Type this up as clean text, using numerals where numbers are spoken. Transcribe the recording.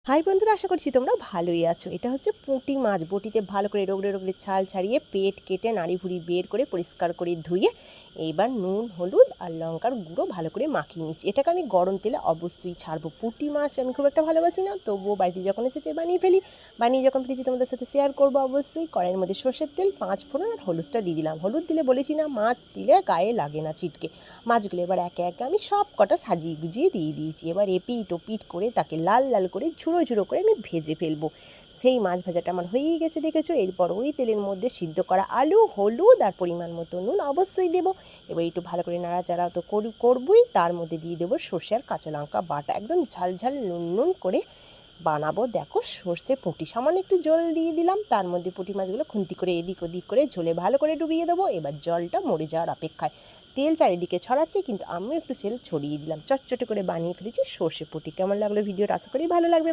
High বন্ধুরা, আশা করছি তোমরা ভালোই আছো। এটা হচ্ছে পুঁটি মাছ। বটিতে ভালো করে রগড়ে রগড়ে ছাল ছাড়িয়ে পেট কেটে নাড়ি ভুড়ি বের করে পরিষ্কার করে ধুয়ে এইবার নুন হলুদ আর লঙ্কার গুঁড়ো ভালো করে মাখিয়ে নিচ্ছি। এটাকে আমি গরম তেলে অবশ্যই ছাড়বো। পুঁটি মাছ আমি খুব একটা ভালোবাসি না, তবুও বাড়িতে যখন এসেছে বানিয়ে ফেলি। বানিয়ে যখন ফেলেছি তোমাদের সাথে শেয়ার করবো অবশ্যই। কড়াইয়ের মধ্যে সর্ষের তেল, 5 ফোড়ন আর হলুদটা দিয়ে দিলাম। হলুদ দিলে বলেছি না, মাছ দিলে গায়ে লাগে না ছিটকে। মাছগুলো এবার একে একে আমি সব কটা সাজিয়ে গুজিয়ে দিয়ে দিয়েছি। এবার এপিট ওপিট করে তাকে লাল লাল করে ঝুড়ো ঝুড়ো করে আমি ভেজে ফেলবো। সেই মাছ ভাজাটা আমার হয়েই গেছে দেখেছো। এরপর ওই তেলের মধ্যে সিদ্ধ করা আলু, হলুদ আর পরিমাণ মতো নুন অবশ্যই দেবো। এবার একটু ভালো করে নাড়াচাড়া তো করবই। তার মধ্যে দিয়ে দেবো সর্ষে আর কাঁচা লঙ্কা বাটা, একদম ঝাল ঝাল নুন নুন করে বানাবো। দেখো, সর্ষে পুঁটি সামান্য একটু জল দিয়ে দিলাম। তার মধ্যে পুঁটি মাছগুলো খুন্তি করে এদিক ওদিক করে ঝোলে ভালো করে ডুবিয়ে দেবো। এবার জলটা মরে যাওয়ার অপেক্ষায়। তেল চারিদিকে ছড়াচ্ছে, কিন্তু আমিও একটু সেল ছড়িয়ে দিলাম। চটচটে করে বানিয়ে ফেলেছি সর্ষে পুঁটি। কেমন লাগলো ভিডিওটা? আশা করি ভালো লাগবে।